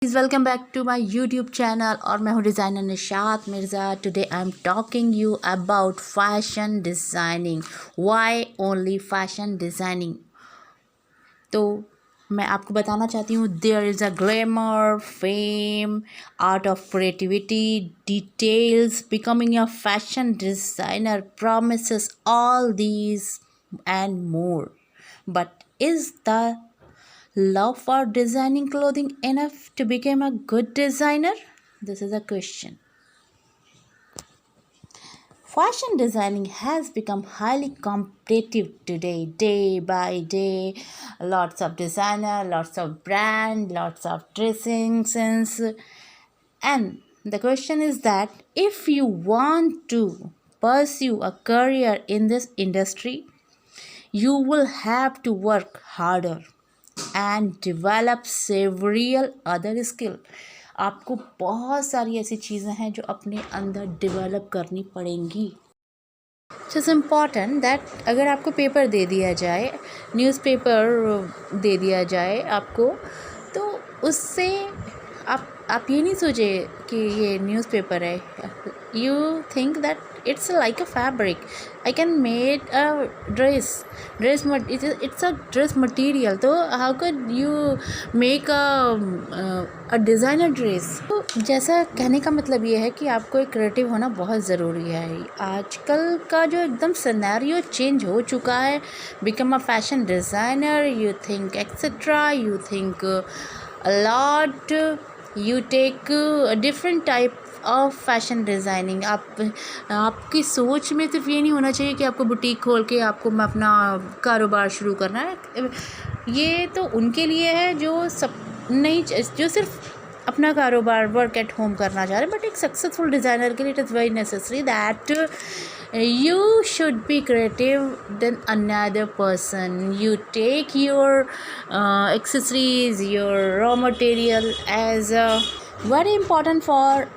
Please welcome back to my YouTube channel और मैं हूँ designer Nishat Mirza. Today I am talking you about fashion designing. Why only fashion designing. तो मैं आपको बताना चाहती हूँ there is a glamour, fame, art of creativity, details. Becoming a fashion designer promises all these and more. But is the love for designing clothing enough to become a good designer? This is a question. Fashion designing has become highly competitive today, day by day. Lots of designer, lots of brand, lots of dressing sense. And the question is that if you want to pursue a career in this industry, you will have to work harder and develop several other skill. आपको बहुत सारी ऐसी चीज़ें हैं जो अपने अंदर develop करनी पड़ेंगी. इट्स इम्पॉर्टेंट दैट अगर आपको पेपर दे दिया जाए, न्यूज़पेपर दे दिया जाए आपको, तो उससे आप ये नहीं सोचे कि ये न्यूज़पेपर है. You think that it's like a fabric. I can make a dress it's a dress material. So how could you make a designer dress? तो जैसा कहने का मतलब ये है कि आपको एक क्रिएटिव होना बहुत ज़रूरी है. आजकल का जो एकदम सिनेरियो चेंज हो चुका है. Become a fashion designer, you think etcetera, you think a lot, you take a different type of fashion designing. आपकी सोच में सिर्फ ये नहीं होना चाहिए कि आपको बुटीक खोल के आपको अपना कारोबार शुरू करना है. ये तो उनके लिए है जो सिर्फ अपना कारोबार वर्क एट होम करना चाह रहे हैं. बट एक सक्सेसफुल डिज़ाइनर के लिए it is very necessary that you should be creative than another person. You take your accessories, your raw material as very important for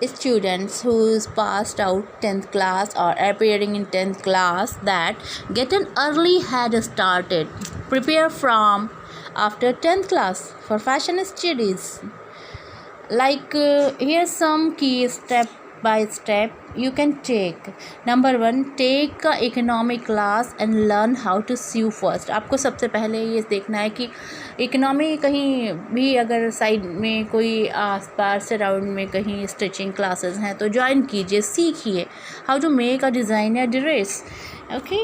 students who's passed out 10th class or appearing in 10th class, that get an early head started. Prepare from after 10th class for fashion studies. Like here's some key step by step you can take. Number 1, take a economic class and learn how to sew first. आपको सबसे पहले ये देखना है कि economy कहीं भी अगर साइड में कोई आसपास सराउंड में कहीं स्टिचिंग क्लासेस हैं तो ज्वाइन कीजिए, सीखिए how to make a designer dress. Okay.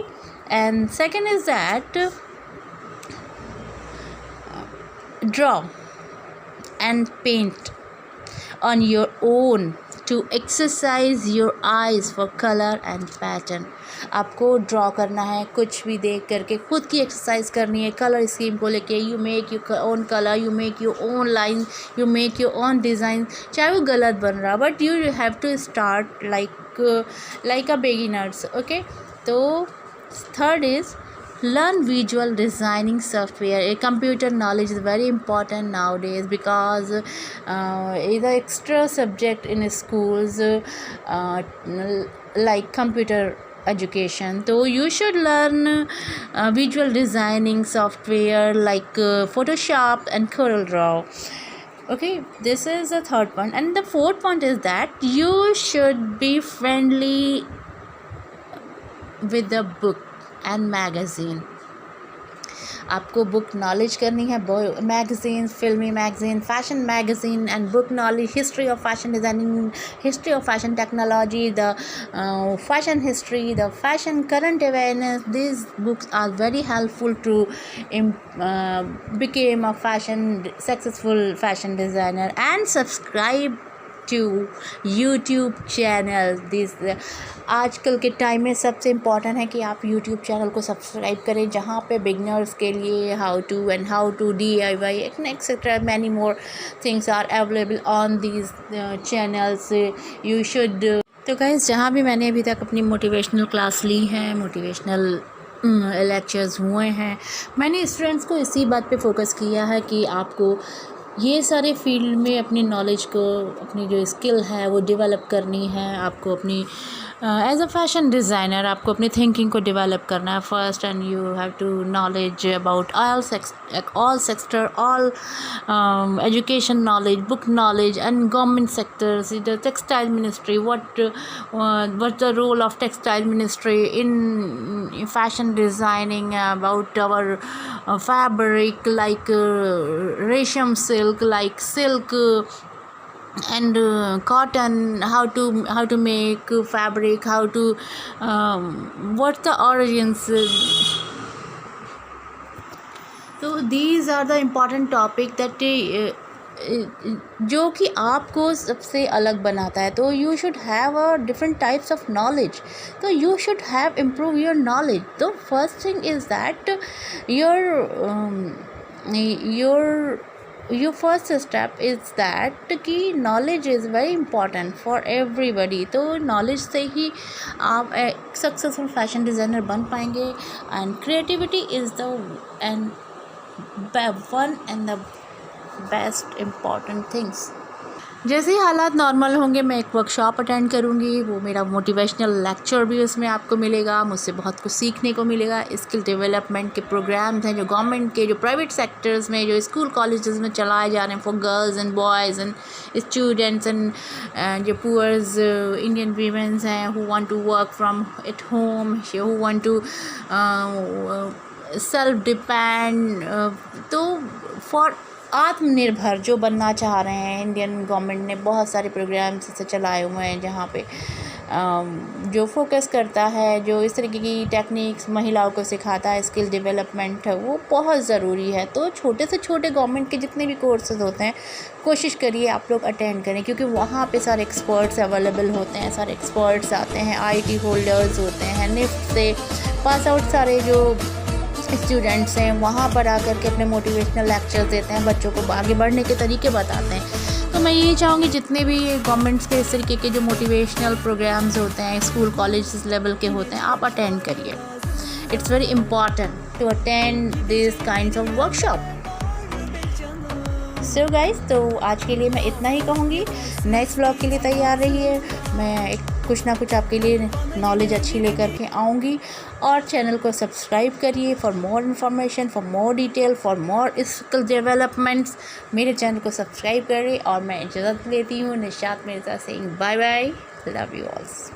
And second is that draw and paint on your own to exercise your eyes for color and pattern. आपको ड्रॉ करना है, कुछ भी देख करके खुद की एक्सरसाइज करनी है. कलर स्कीम को लेके you make your own colour, you make your own line, you make your own design. चाहे वो गलत बन रहा, but you have to start like a beginners. Okay. तो third is learn visual designing software. A computer knowledge is very important nowadays because it's an extra subject in schools like computer education. So you should learn visual designing software like Photoshop and CorelDRAW. Okay, this is the third point. And the fourth point is that you should be friendly with the book and magazine. आपको book knowledge करनी है. Magazine, फिल्मी magazine, fashion magazine and book knowledge, history of fashion designing, history of fashion technology, the fashion history, the fashion current awareness. these books are very helpful to become a successful fashion designer. And subscribe to YouTube channel. आजकल के time में सबसे important है कि आप YouTube channel को subscribe करें, जहाँ पे बिगनर्स के लिए how to DIY etcetera many more things are available on these channels. You should. तो गाइस, जहाँ भी मैंने अभी तक अपनी मोटिवेशनल क्लास ली है, मोटिवेशनल लेक्चर्स हुए हैं, मैंने स्टूडेंट्स को इसी बात पे फोकस किया है कि आपको ये सारे फील्ड में अपनी नॉलेज को, अपनी जो स्किल है वो डेवलप करनी है. आपको अपनी एज अ फैशन डिज़ाइनर आपको अपनी थिंकिंग को डेवलप करना है first, and you have to knowledge about all sector, all education knowledge, book knowledge, and government sectors, the textile ministry, what the role of textile ministry in fashion designing, about our fabric like resham silk, like silk, and cotton, how to make fabric, how to what's the origins. So these are the important topic that जो कि आपको सबसे अलग बनाता है. तो you should have a different types of knowledge. तो you should have improve your knowledge. तो first thing is that your first step is that कि knowledge is very important for everybody. तो knowledge से ही आप एक सक्सेसफुल फैशन डिज़ाइनर बन पाएंगे. And creativity is the one and the best important things. जैसे ही हालात नॉर्मल होंगे मैं एक वर्कशॉप अटेंड करूँगी. वो मेरा मोटिवेशनल लेक्चर भी उसमें आपको मिलेगा. मुझसे बहुत कुछ सीखने को मिलेगा. स्किल डेवलपमेंट के प्रोग्राम्स हैं जो गवर्नमेंट के, जो प्राइवेट सेक्टर्स में, जो स्कूल कॉलेजेस में चलाए जा रहे हैं for girls and boys and students and जो पुअर्स इंडियन वीमेंस हैं who want to work from at home, who want to self depend. तो फॉर आत्मनिर्भर जो बनना चाह रहे हैं, इंडियन गवर्नमेंट ने बहुत सारे प्रोग्राम्स ऐसे चलाए हुए हैं जहाँ पे जो फोकस करता है, जो इस तरीके की टेक्निक्स महिलाओं को सिखाता है, स्किल डेवलपमेंट है, वो बहुत ज़रूरी है. तो छोटे से छोटे गवर्नमेंट के जितने भी कोर्सेज होते हैं कोशिश करिए आप लोग अटेंड करें, क्योंकि वहाँ पे सारे एक्सपर्ट्स अवेलेबल होते हैं. सारे एक्सपर्ट्स आते हैं, IT होल्डर्स होते हैं, निफ्ट से पास आउट सारे जो स्टूडेंट्स हैं वहाँ पर आकर के अपने मोटिवेशनल लेक्चर्स देते हैं, बच्चों को आगे बढ़ने के तरीके बताते हैं. तो मैं यही चाहूँगी जितने भी गवर्नमेंट्स के इस तरीके के जो मोटिवेशनल प्रोग्राम्स होते हैं, स्कूल कॉलेज लेवल के होते हैं, आप अटेंड करिए. It's very important to attend this kinds of workshop. So guys, तो आज के लिए मैं इतना ही कहूँगी. नेक्स्ट ब्लॉग के लिए तैयार रहिए. मैं एक कुछ ना कुछ आपके लिए नॉलेज अच्छी लेकर के आऊँगी. और चैनल को सब्सक्राइब करिए for more information, for more detail, for more skill developments. मेरे चैनल को सब्सक्राइब करिए. और मैं इजाज़त लेती हूँ. Nishat Mirza Singh. Bye bye. Love you ऑल्स.